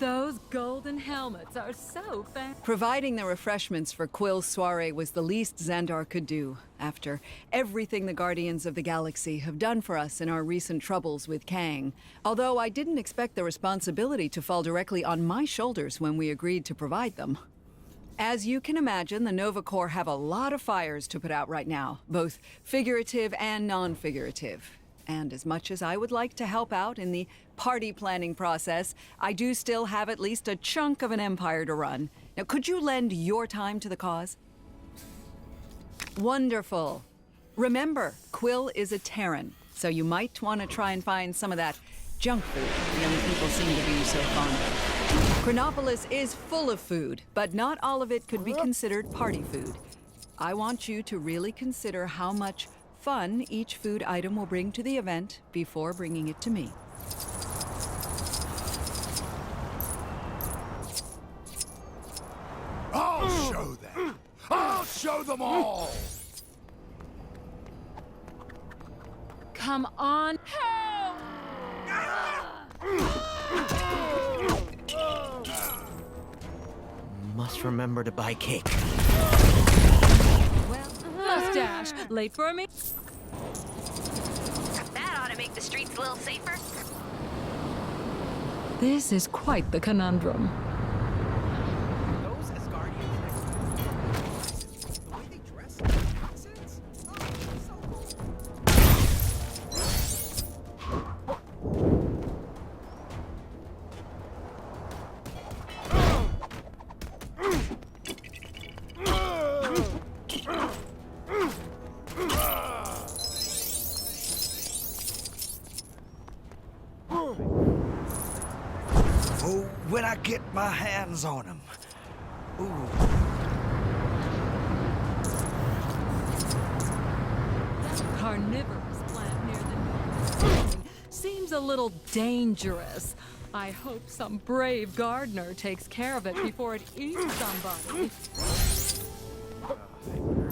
Those golden helmets are so fancy. Providing the refreshments for Quill's soiree was the least Xandar could do, after everything the Guardians of the Galaxy have done for us in our recent troubles with Kang. Although I didn't expect the responsibility to fall directly on my shoulders when we agreed to provide them. As you can imagine, the Nova Corps have a lot of fires to put out right now, both figurative and non-figurative. And as much as I would like to help out in the party planning process, I do still have at least a chunk of an empire to run. Now, could you lend your time to the cause? Wonderful. Remember, Quill is a Terran, so you might want to try and find some of that junk food young people seem to be so fond of. Chronopolis is full of food, but not all of it could be considered party food. I want you to really consider how much fun each food item will bring to the event before bringing it to me. I'll show them! I'll show them all! Come on. Help! Must remember to buy cake. Well, mustache, late for me? That ought to make the streets a little safer. This is quite the conundrum. Those Asgardians, the way they dress, accents. Oh, so Oh, when I get my hands on them. Ooh. Carnivorous plant near the nose seems a little dangerous. I hope some brave gardener takes care of it before it eats somebody.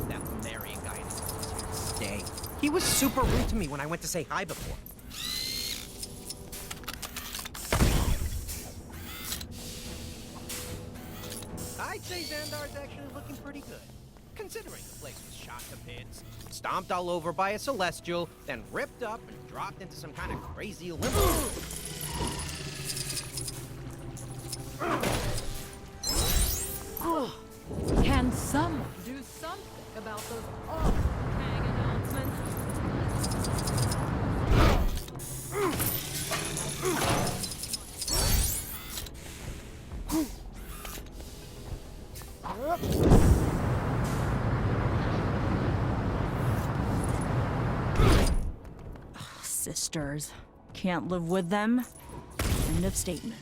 that Marion guy is here to stay. He was super rude to me when I went to say hi before. I'd say Xandar's actually looking pretty good, considering the place was shot to bits, stomped all over by a Celestial, then ripped up and dropped into some kind of crazy limbo. Can someone do something about those awful Kang announcements? Sisters. Can't live with them. End of statement.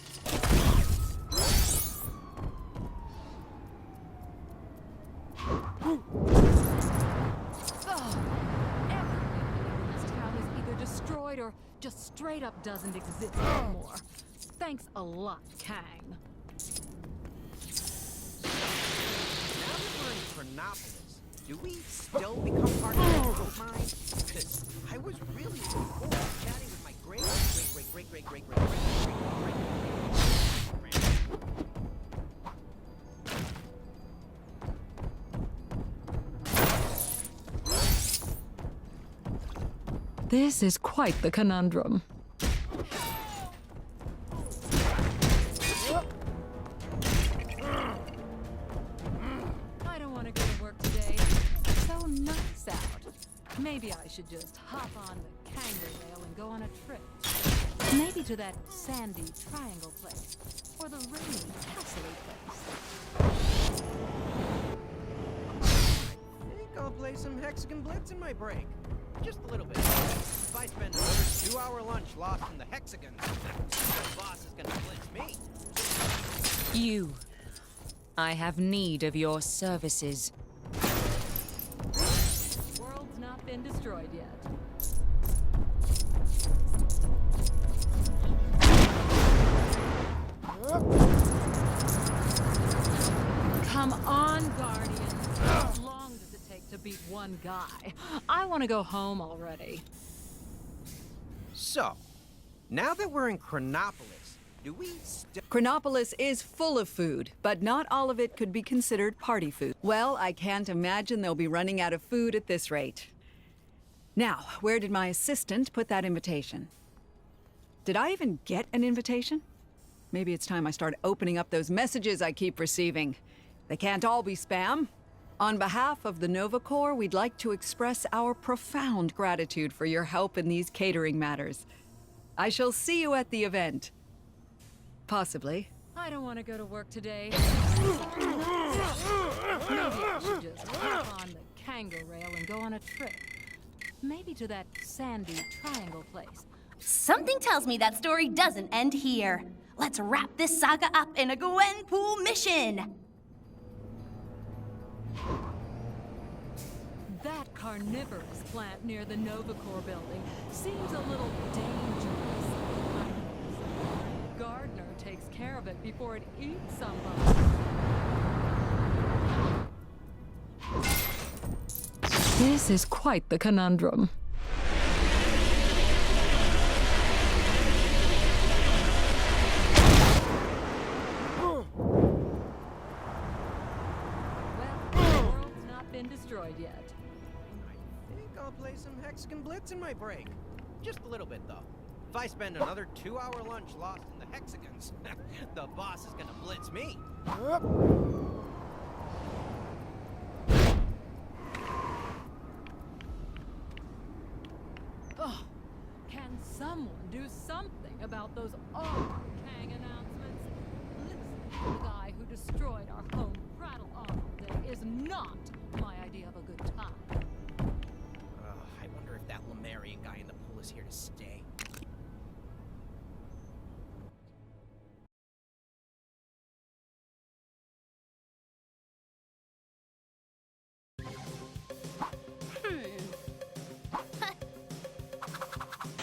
This town is either destroyed or just straight up doesn't exist anymore. Thanks a lot, Kang. Now that we're in Chronopolis, do we still become part of the gold mine? Because I was really looking forward to chatting with my great. This is quite the conundrum. I don't want to go to work today. It's so nice out. Maybe I should just hop on the Kangaroo and go on a trip. Maybe to that sandy triangle place, or the rainy castle place. I think I'll play some Hexagon Blitz in my break. Just a little bit. If I spend another 2-hour lunch lost in the Hexagon, the boss is gonna blitz me. You. I have need of your services. The world's not been destroyed yet. Come on, Guardians. How long does it take to beat one guy? I want to go home already. So, now that we're in Chronopolis, Do we Chronopolis is full of food, but not all of it could be considered party food. Well, I can't imagine they'll be running out of food at this rate. Now, where did my assistant put that invitation? Did I even get an invitation? Maybe it's time I start opening up those messages I keep receiving. They can't all be spam. On behalf of the Nova Corps, we'd like to express our profound gratitude for your help in these catering matters. I shall see you at the event. Possibly. I don't want to go to work today. Maybe I should just hop on the kangaroo rail and go on a trip. Maybe to that sandy triangle place. Something tells me that story doesn't end here. Let's wrap this saga up in a Gwenpool mission! That carnivorous plant near the Nova Corps building seems a little dangerous. Gardener takes care of it before it eats somebody. This is quite the conundrum. Well, the world's not been destroyed yet. I think I'll play some hexagon blitz in my break. Just a little bit, though. If I spend another 2-hour lunch lost in the hexagons, the boss is gonna blitz me. Oh, can someone do something about those awful Kang announcements? Listen, the guy who destroyed our home prattle all day is not my idea of a good time. I wonder if that Lemurian guy in the pool is here to stay.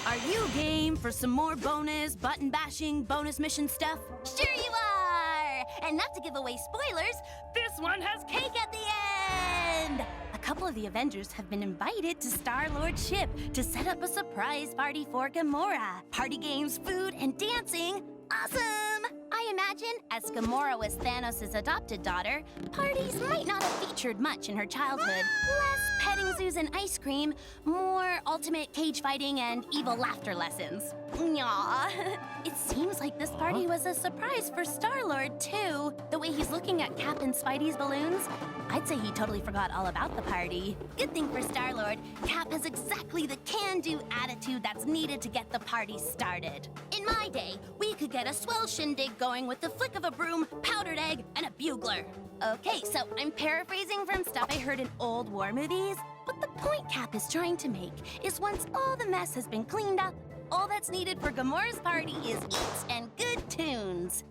Are you game for some more bonus button bashing bonus mission stuff? Sure you are! And not to give away spoilers, this one has cake at the end! A couple of the Avengers have been invited to Star-Lord's ship to set up a surprise party for Gamora. Party games, food, and dancing. Awesome! I imagine, as Gamora was Thanos' adopted daughter, parties might not have featured much in her childhood. Less petting zoos and ice cream, more ultimate cage fighting and evil laughter lessons. Nyah. It seems like this party was a surprise for Star-Lord, too. The way he's looking at Cap and Spidey's balloons, I'd say he totally forgot all about the party. Good thing for Star-Lord, Cap has exactly the can-do attitude that's needed to get the party started. In my day, we could get a swell shindig going with the flick of a broom, powdered egg, and a bugler. Okay, so I'm paraphrasing from stuff I heard in old war movies, but the point Cap is trying to make is once all the mess has been cleaned up, all that's needed for Gamora's party is eats and good tunes.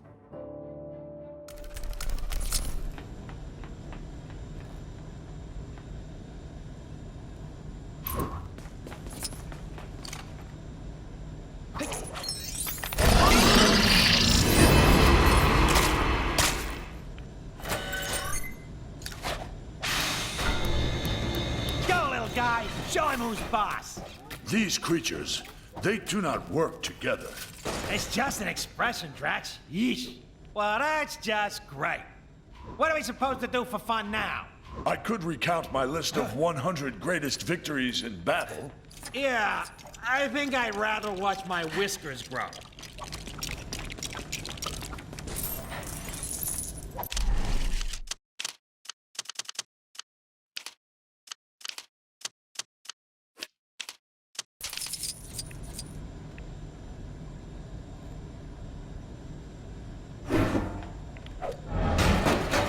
Go, little guy! Show him who's boss! These creatures, they do not work together. It's just an expression, Drax. Yeesh. Well, that's just great. What are we supposed to do for fun now? I could recount my list of 100 greatest victories in battle. Yeah, I think I'd rather watch my whiskers grow.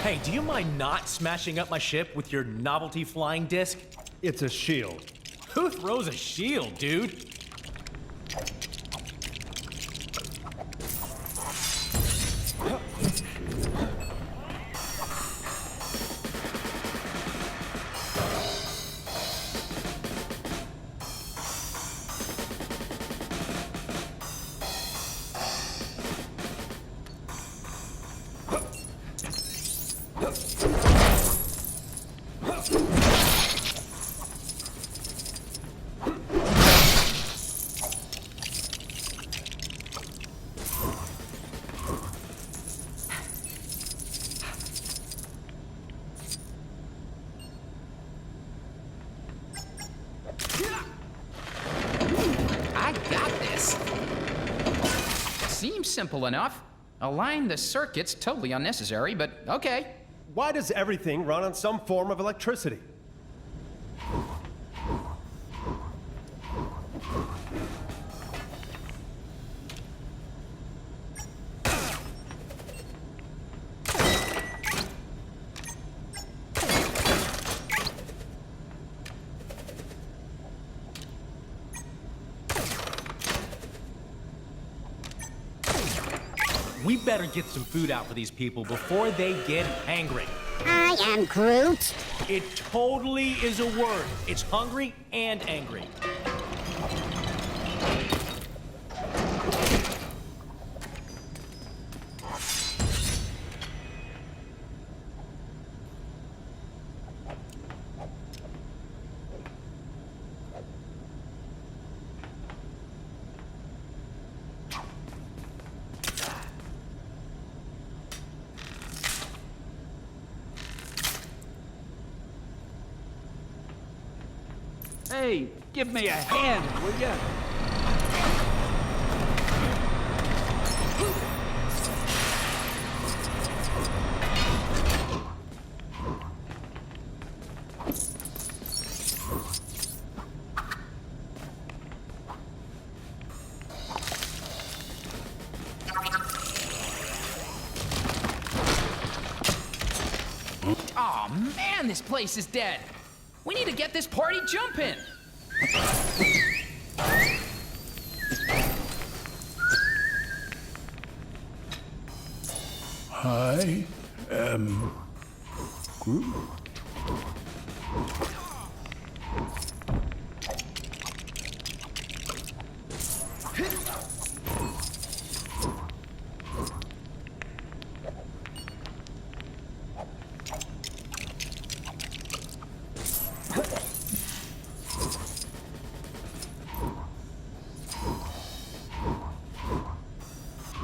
Hey, do you mind not smashing up my ship with your novelty flying disc? It's a shield. Who throws a shield, dude? simple enough. Align the circuits, totally unnecessary, but okay. Why does everything run on some form of electricity? We better get some food out for these people before they get hangry. I am Groot. It totally is a word. It's hungry and angry. Hey, give me a hand, will ya? Aw, man, this place is dead. We need to get this party jumping. I am Groot.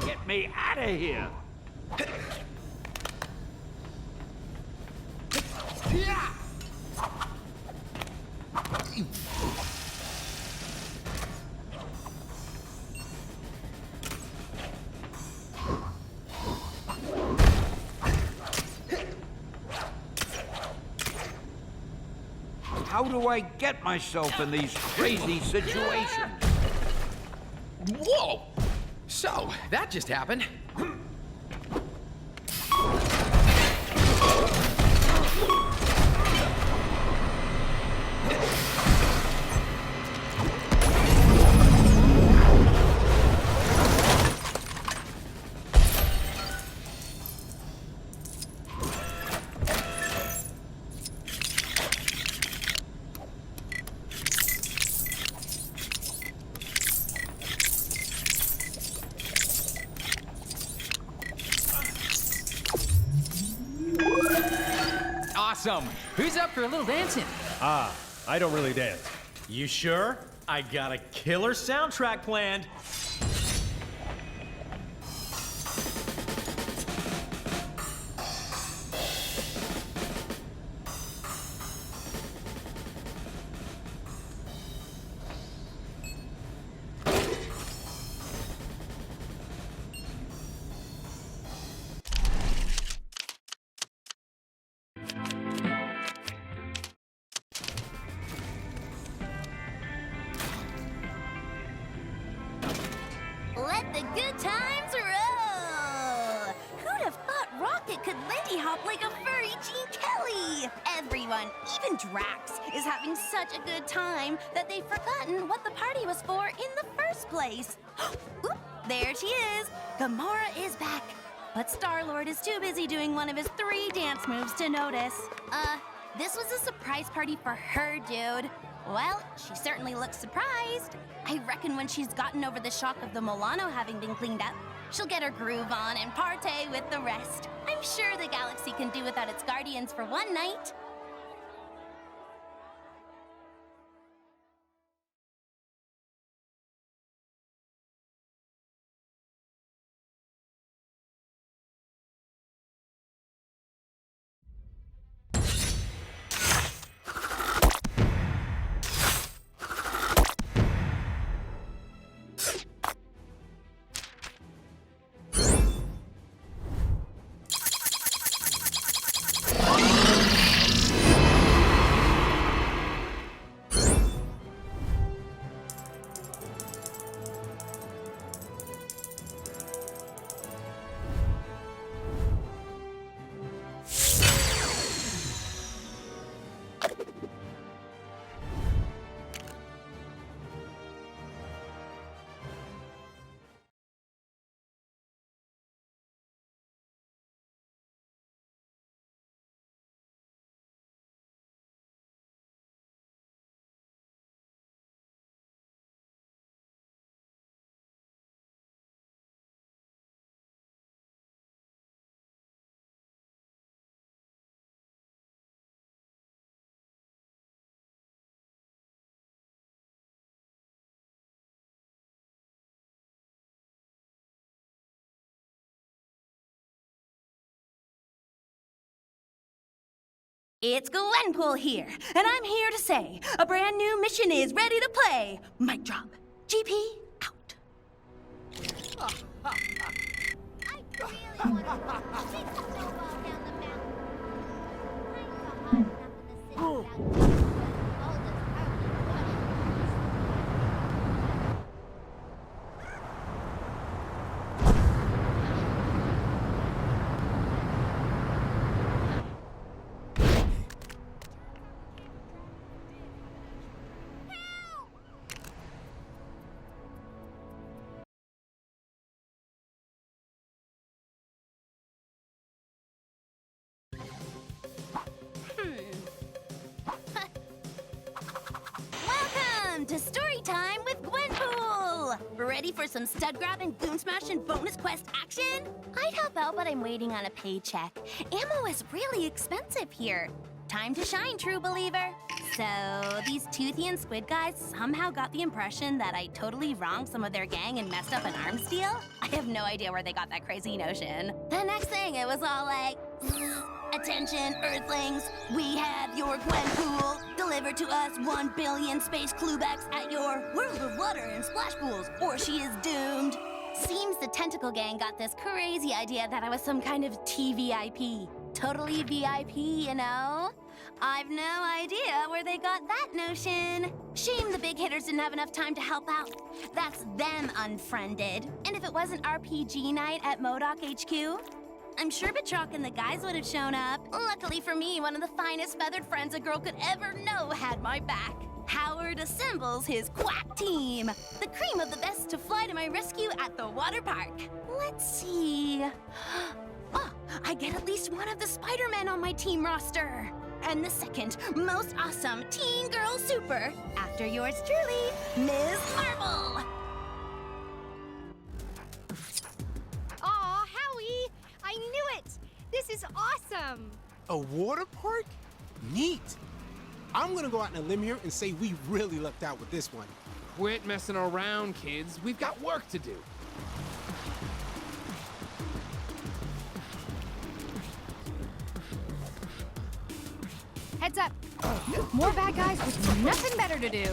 Get me out of here! How do I get myself in these crazy situations? Whoa! So, that just happened. Awesome! Who's up for a little dancing? I don't really dance. You sure? I got a killer soundtrack planned. Let the good times roll! Who'd have thought Rocket could lindy hop like a furry Gene Kelly? Everyone, even Drax, is having such a good time that they've forgotten what the party was for in the first place. Oop, there she is! Gamora is back. But Star-Lord is too busy doing one of his 3 dance moves to notice. This was a surprise party for her, dude. Well, she certainly looks surprised. I reckon when she's gotten over the shock of the Milano having been cleaned up, she'll get her groove on and partay with the rest. I'm sure the galaxy can do without its guardians for one night. It's Gwenpool here, and I'm here to say a brand new mission is ready to play. Mic drop. GP out. I really want to take a snowball down the mountain. I'm not hot enough in the city without all this permanent water. Welcome to Story Time with Gwenpool! Ready for some stud grabbing, goon smashing, bonus quest action? I'd help out, but I'm waiting on a paycheck. Ammo is really expensive here. Time to shine, true believer. So, these Toothy and Squid guys somehow got the impression that I totally wronged some of their gang and messed up an arms deal? I have no idea where they got that crazy notion. The next thing, it was all like, attention, Earthlings, we have your Gwenpool. Deliver to us 1 billion space cluebacks at your world of water and splash pools, or she is doomed. Seems the Tentacle Gang got this crazy idea that I was some kind of TVIP. Totally VIP, you know? I've no idea where they got that notion. Shame the big hitters didn't have enough time to help out. That's them unfriended. And if it wasn't RPG night at MODOK HQ, I'm sure Batroc and the guys would have shown up. Luckily for me, one of the finest feathered friends a girl could ever know had my back. Howard assembles his quack team. The cream of the best to fly to my rescue at the water park. Let's see. Oh, I get at least one of the Spider-Men on my team roster. And the second most awesome teen girl super, after yours truly, Ms. Marvel. Aw, Howie! I knew it! This is awesome! A water park? Neat! I'm gonna go out on a limb here and say we really lucked out with this one. Quit messing around, kids. We've got work to do. Heads up! More bad guys with nothing better to do.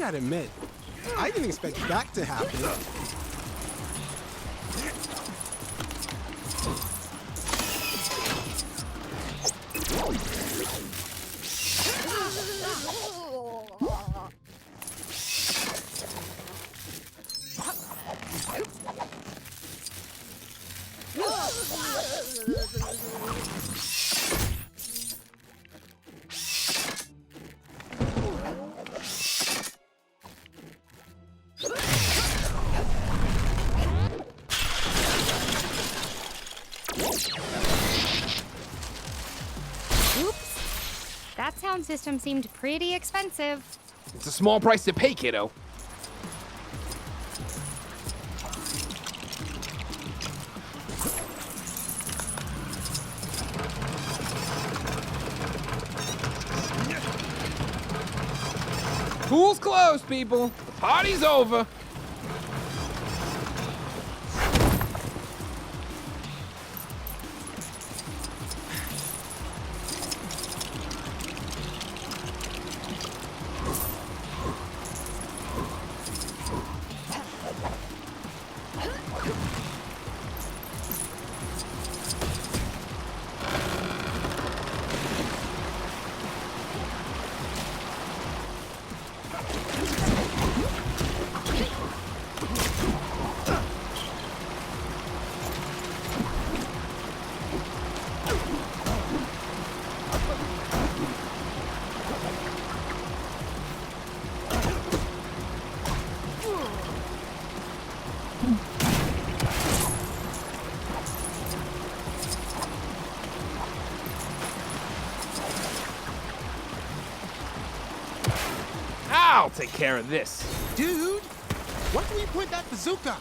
gotta admit, I didn't expect that to happen. That sound system seemed pretty expensive. It's a small price to pay, kiddo. Pool's closed, people. The party's over. I'll take care of this. Dude, why don't we point that bazooka?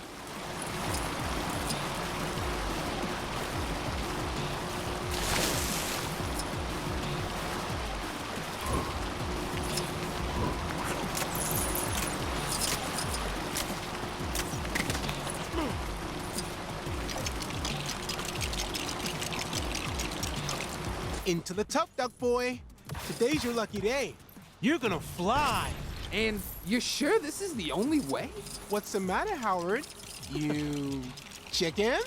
Into the tub, duck boy. Today's your lucky day. You're gonna fly. And you're sure this is the only way? What's the matter, Howard? You chicken?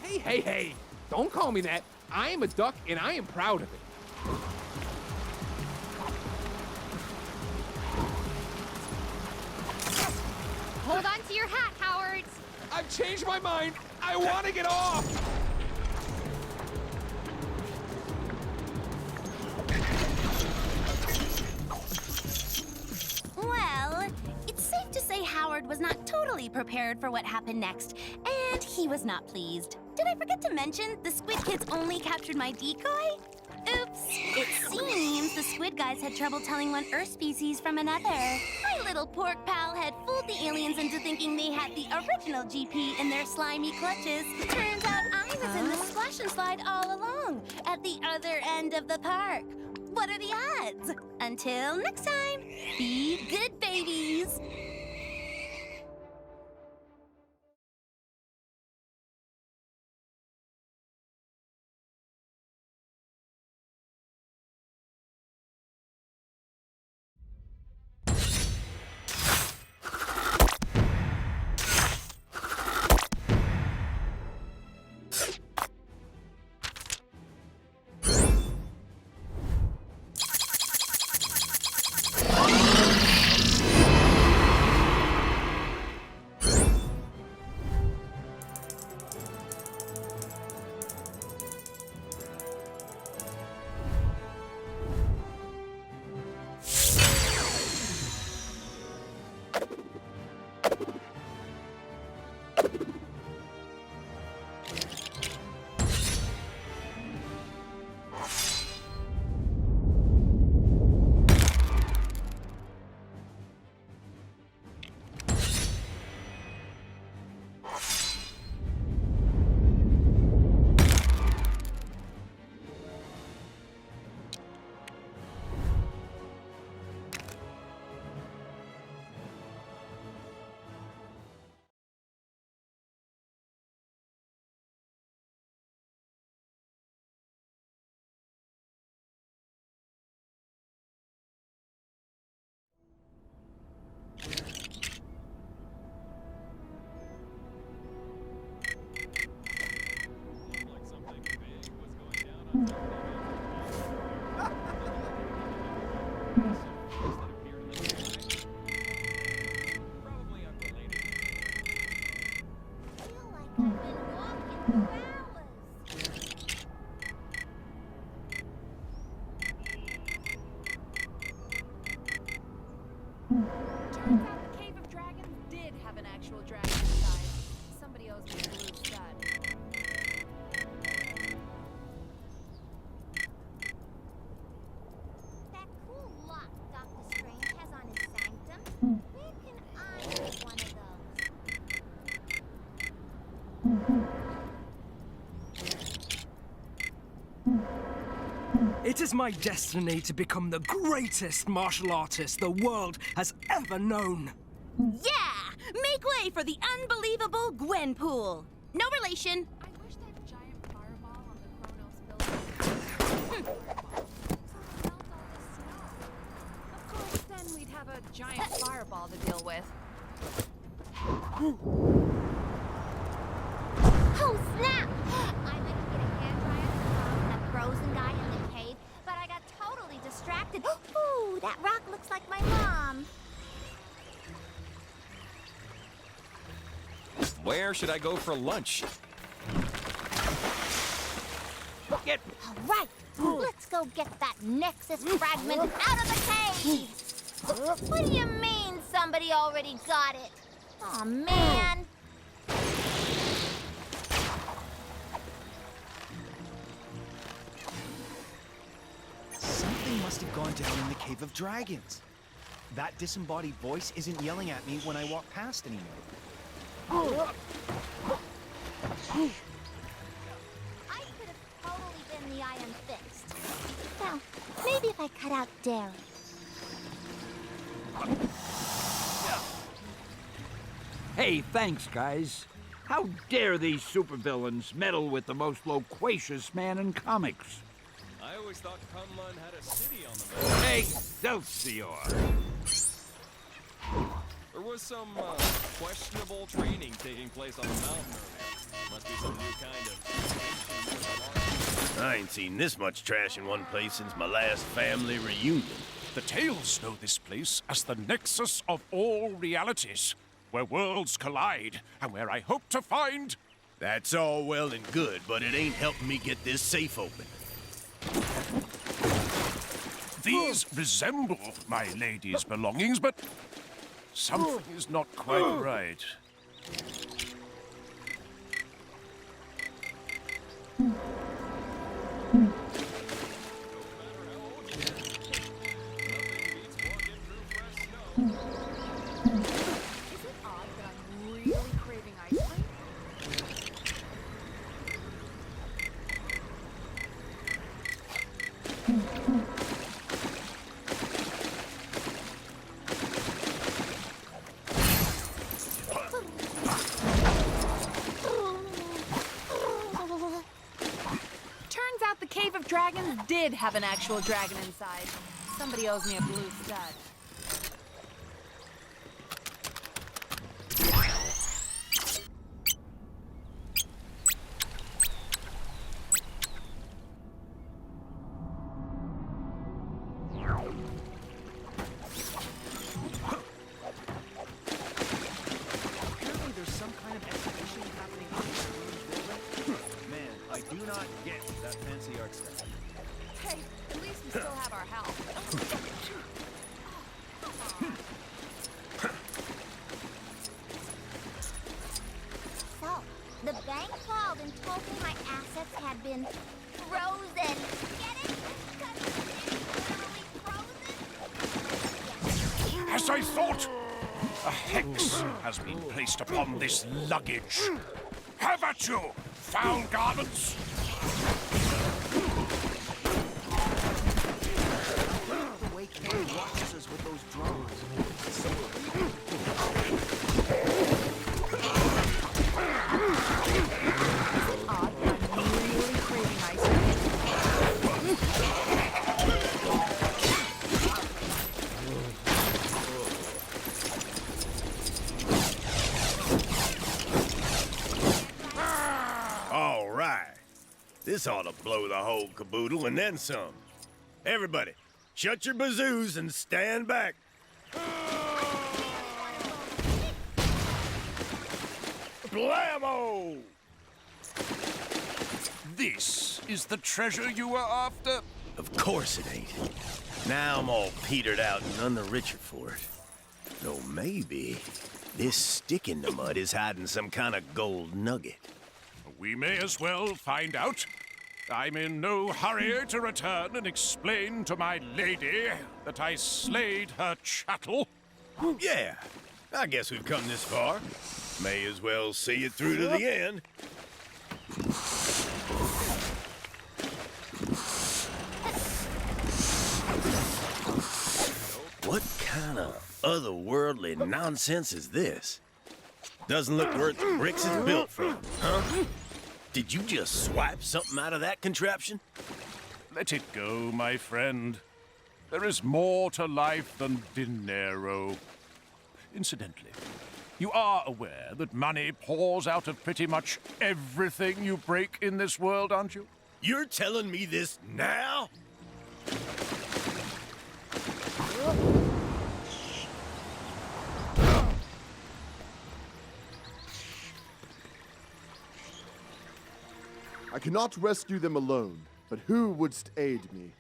Hey, don't call me that. I am a duck and I am proud of it. Hold on to your hat, Howard. I've changed my mind. I want to get off. Well, it's safe to say Howard was not totally prepared for what happened next, and he was not pleased. Did I forget to mention the squid kids only captured my decoy? Oops. It seems the squid guys had trouble telling one Earth species from another. My little pork pal had fooled the aliens into thinking they had the original GP in their slimy clutches. Turns out I was in the splash and slide all along, at the other end of the park. What are the odds? Until next time, be good babies. Turns out the Cave of Dragons did have an actual dragon inside. Somebody owes me a blue stud. That cool lock Dr. Strange has on his sanctum. Where can I get one of those? It is my destiny to become the greatest martial artist the world has ever known. Yeah! Make way for the unbelievable Gwenpool. No relation. I wish that giant fireball on the Chronos building melt all the snow. Of course, then we'd have a giant fireball to deal with. Oh, snap! I went to get a hairdryer from that frozen guy in the cave, but I got totally distracted. Ooh, that rock looks like my mom. Where should I go for lunch? All right, let's go get that nexus fragment out of the cave. What do you mean somebody already got it? Aw, man. Something must have gone down in the Cave of Dragons. That disembodied voice isn't yelling at me when I walk past anymore. I could have totally been the Iron Fist. Now, maybe if I cut out Darren. Hey, thanks, guys. How dare these supervillains meddle with the most loquacious man in comics? I always thought Kunlun had a city on the map. Excelsior! There was some questionable training taking place on the mountain earlier. Must be some new kind of... I ain't seen this much trash in one place since my last family reunion. The Tales know this place as the nexus of all realities, where worlds collide, and where I hope to find... That's all well and good, but it ain't helping me get this safe open. These resemble my lady's belongings, but something is not quite right. Turns out the Cave of Dragons did have an actual dragon inside. Somebody owes me a blue stud. Apparently there's some kind of exhibition happening in this building. Man, I do not get that fancy art stuff. Hey, at least we still have our help. So, the bank called and told me my assets had been frozen. Get it? Because it's literally frozen? As I thought, a hex has been placed upon this luggage. Have at you, foul garments! The way Kang watches us with those drones. All right. This ought to blow the whole caboodle and then some. Everybody, shut your bazoos and stand back. Blammo! This is the treasure you were after? Of course it ain't. Now I'm all petered out and none the richer for it. Though maybe this stick in the mud is hiding some kind of gold nugget. We may as well find out. I'm in no hurry to return and explain to my lady that I slayed her chattel. Yeah, I guess we've come this far. May as well see it through to the end. What kind of otherworldly nonsense is this? Doesn't look where the bricks is built from, huh? Did you just swipe something out of that contraption? Let it go, my friend. There is more to life than dinero. Incidentally, you are aware that money pours out of pretty much everything you break in this world, aren't you? You're telling me this now? I cannot rescue them alone, but who wouldst aid me?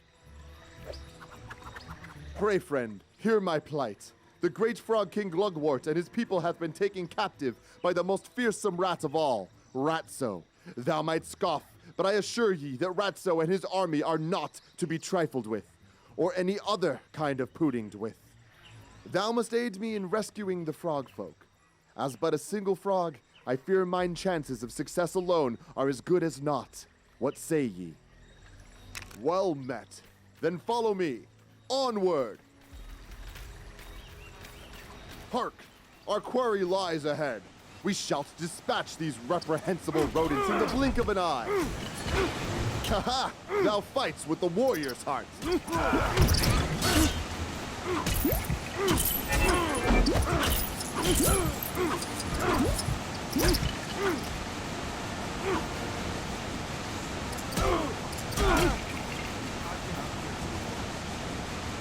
Pray, friend, hear my plight. The great frog king Glugwort and his people hath been taken captive by the most fearsome rat of all, Ratso. Thou might scoff, but I assure ye that Ratso and his army are not to be trifled with, or any other kind of puddinged with. Thou must aid me in rescuing the frog folk. As but a single frog, I fear mine chances of success alone are as good as naught. What say ye? Well met. Then follow me. Onward! Hark! Our quarry lies ahead. We shall dispatch these reprehensible rodents in the blink of an eye. Ha-ha! Thou fights with the warrior's heart.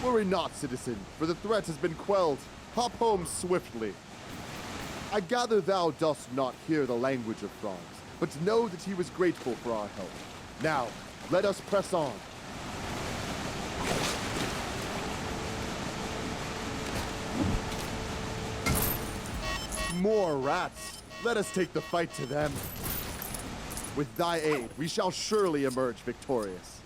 Worry not, citizen, for the threat has been quelled. Hop home swiftly. I gather thou dost not hear the language of frogs, but know that he was grateful for our help. Now, let us press on. More rats. Let us take the fight to them. With thy aid, we shall surely emerge victorious.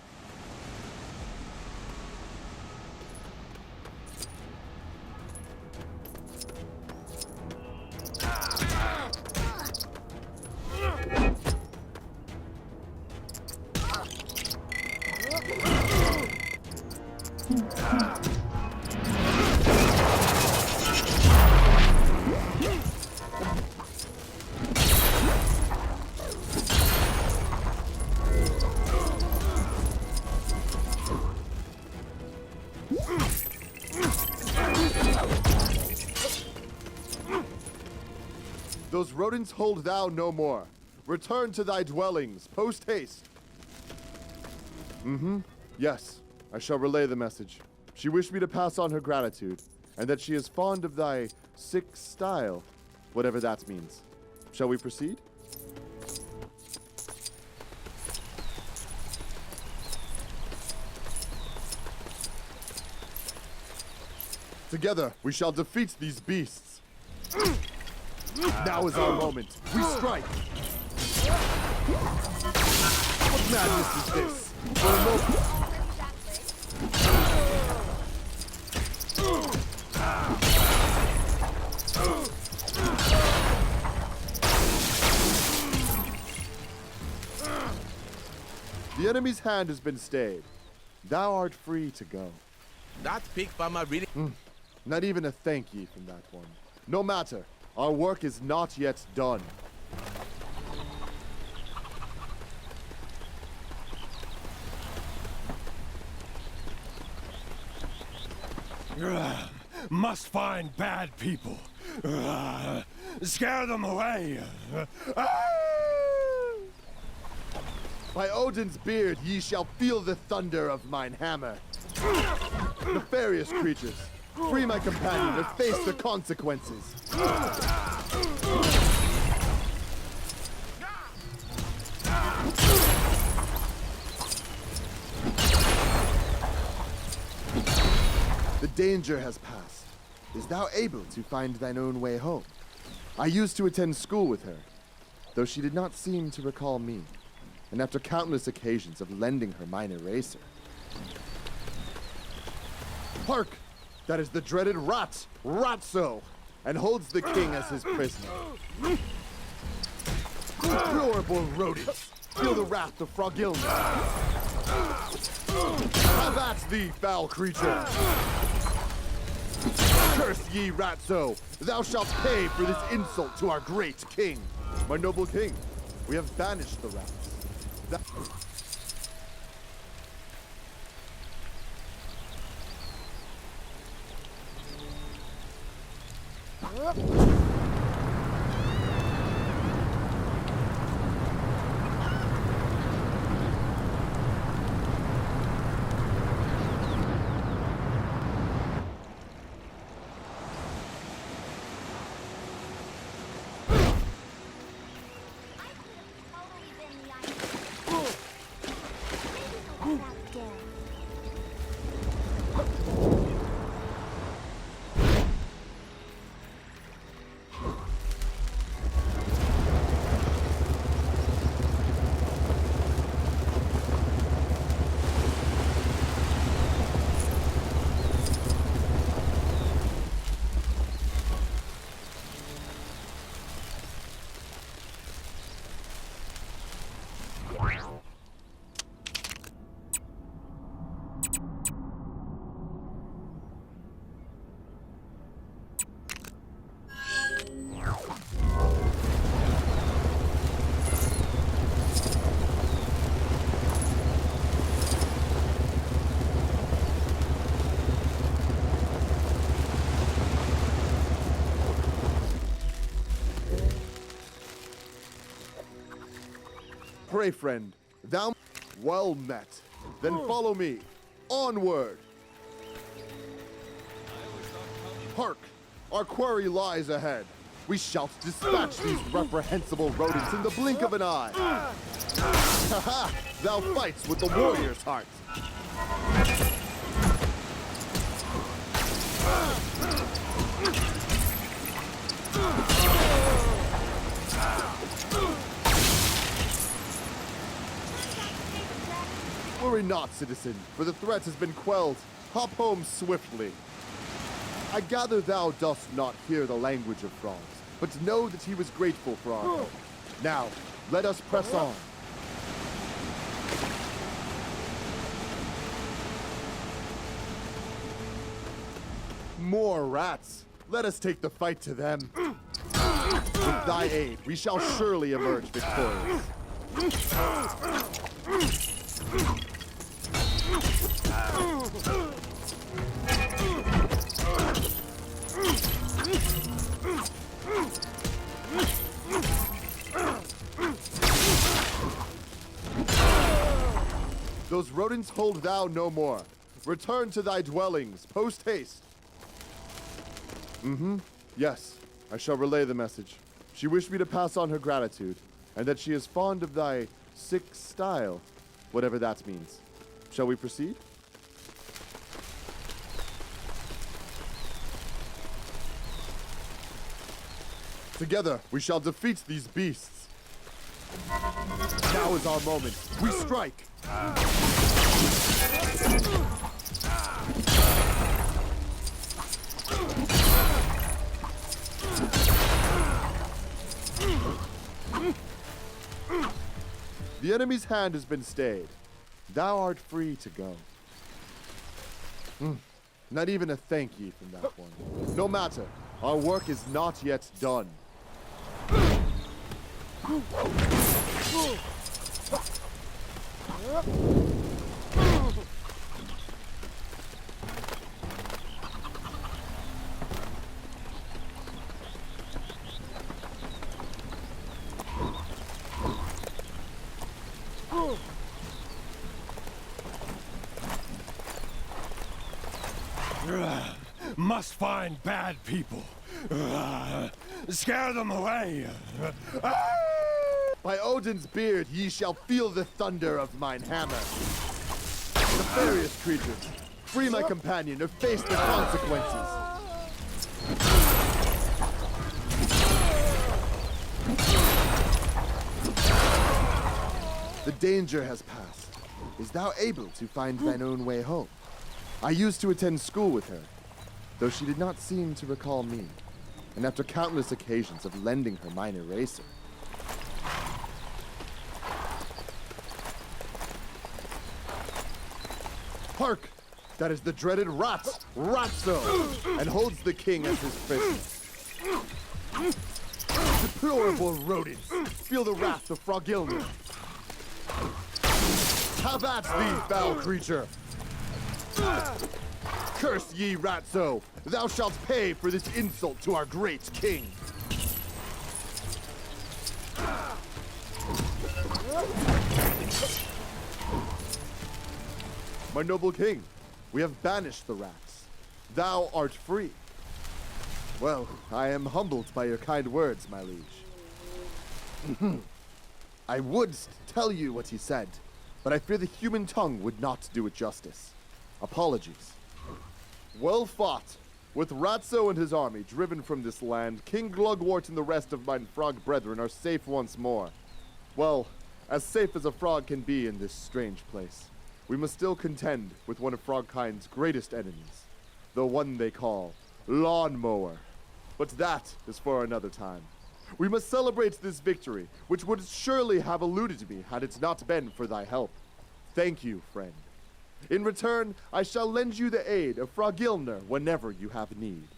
Those rodents hold thou no more. Return to thy dwellings, post haste. Yes, I shall relay the message. She wished me to pass on her gratitude, and that she is fond of thy sick style, whatever that means. Shall we proceed? Together, we shall defeat these beasts. Now is our moment. We strike. What madness is this? For a moment. The enemy's hand has been stayed. Thou art free to go. Not picked by my reading. Not even a thank ye from that one. No matter. Our work is not yet done. Must find bad people. Scare them away. By Odin's beard, ye shall feel the thunder of mine hammer. Nefarious creatures, free my companion or face the consequences. The danger has passed. Is thou able to find thine own way home? I used to attend school with her, though she did not seem to recall me, and after countless occasions of lending her mine eraser. Hark! That is the dreaded rat, Ratso, and holds the king as his prisoner. Deplorable rodents, feel the wrath of Frogilna. Have at thee, foul creature! Curse ye, Ratso! Thou shalt pay for this insult to our great king. My noble king, we have banished the rats. Pray, friend, thou well met. Then follow me. Onward! Hark! Our quarry lies ahead. We shall dispatch these reprehensible rodents in the blink of an eye. Ha-ha! Thou fights with the warrior's heart. Worry not, citizen, for the threat has been quelled. Hop home swiftly. I gather thou dost not hear the language of frogs, but know that he was grateful for our help. Now, let us press on. More rats. Let us take the fight to them. With thy aid, we shall surely emerge victorious. Those rodents hold thou no more. Return to thy dwellings, post haste. Yes, I shall relay the message. She wished me to pass on her gratitude, and that she is fond of thy sick style, whatever that means. Shall we proceed? Together, we shall defeat these beasts. Now is our moment. We strike! The enemy's hand has been stayed. Thou art free to go. Not even a thank ye from that one. No matter, our work is not yet done. must find bad people. Scare them away. By Odin's beard, ye shall feel the thunder of mine hammer. Nefarious creatures, free my companion or face the consequences. The danger has passed. Is thou able to find thine own way home? I used to attend school with her, though she did not seem to recall me, and after countless occasions of lending her mine eraser. Hark! That is the dreaded Rat, Ratso, and holds the king as his prisoner. Deplorable rodents, feel the wrath of Frogilner. Have at thee, foul creature! Curse ye, Ratso! Thou shalt pay for this insult to our great king! My noble king, we have banished the rats. Thou art free. Well, I am humbled by your kind words, my liege. I would tell you what he said, but I fear the human tongue would not do it justice. Apologies. Well fought. With Ratso and his army driven from this land, King Glugwort and the rest of mine frog brethren are safe once more. Well, as safe as a frog can be in this strange place. We must still contend with one of Frogkind's greatest enemies, the one they call Lawnmower. But that is for another time. We must celebrate this victory, which would surely have eluded me had it not been for thy help. Thank you, friend. In return, I shall lend you the aid of Frogilner whenever you have need.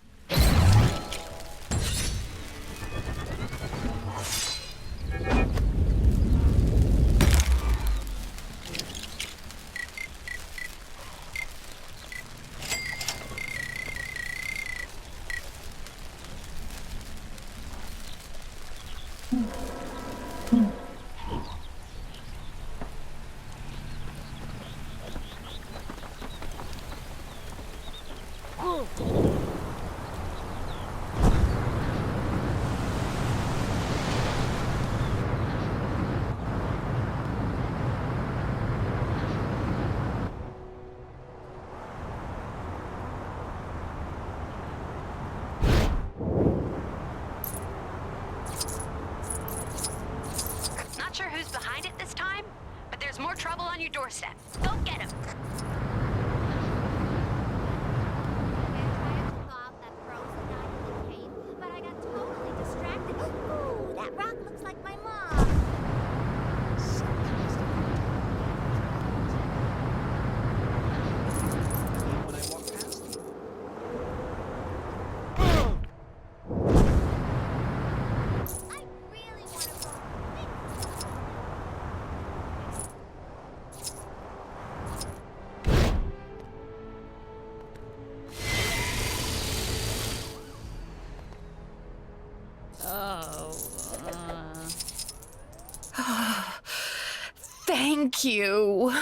Not sure who's behind it this time, but there's more trouble on your doorstep. Go get him. But I got totally distracted. Ooh, that rock looks like my mom. When I walk past you. I really want to go. Thank you.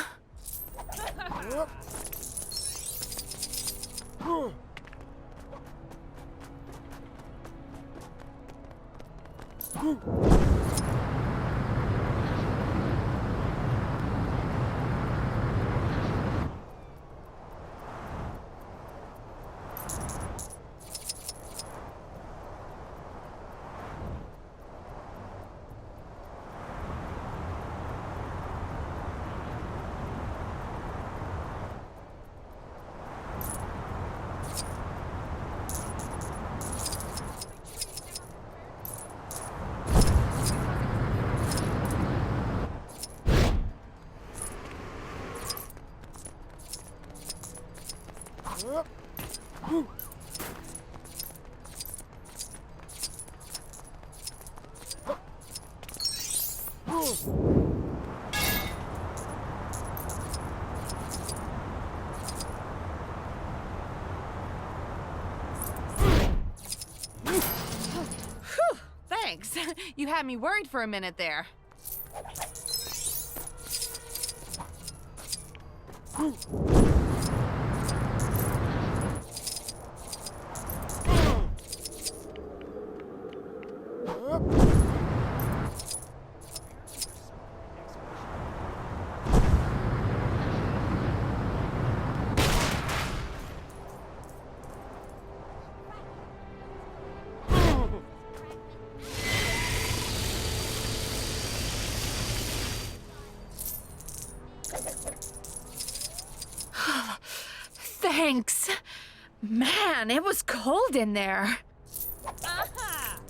Thanks. You had me worried for a minute there. Thanks. Man, it was cold in there. Aha!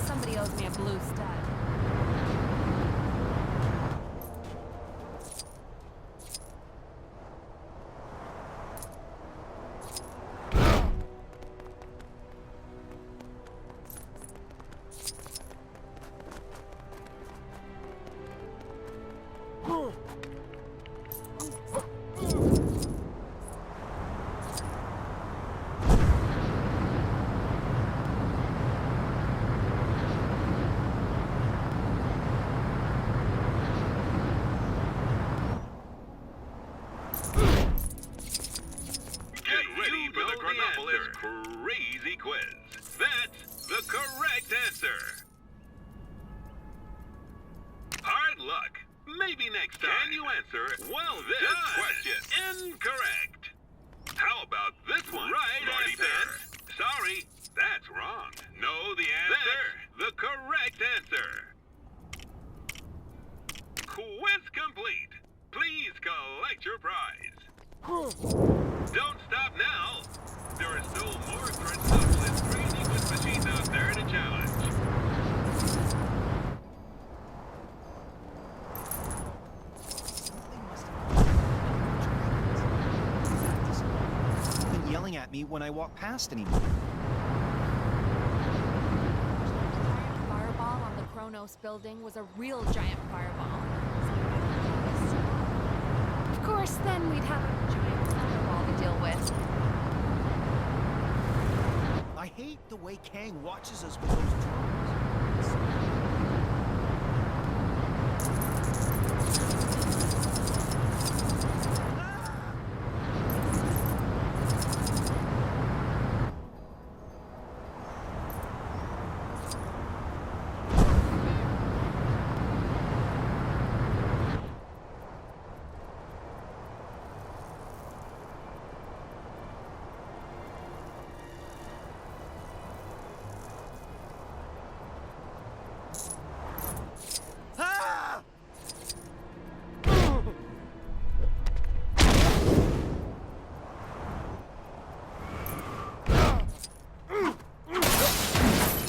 Somebody owes me a blue stud. Crazy quiz. That's the correct answer. Hard luck. Maybe next time. Can you answer this question? Incorrect. How about this one? Right answer. Sorry, that's wrong. Know the answer? That's the correct answer. Quiz complete. Please collect your prize. Don't stop now. There are still more threats of crazy quiz machines out there to challenge. Been yelling at me when I walk past anymore. Fireball on the Kronos building was a real giant fireball. Of course, then we'd have a giant fireball to deal with. I hate the way Kang watches us with those drones.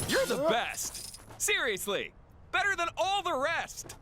You're the best! Seriously! Better than all the rest!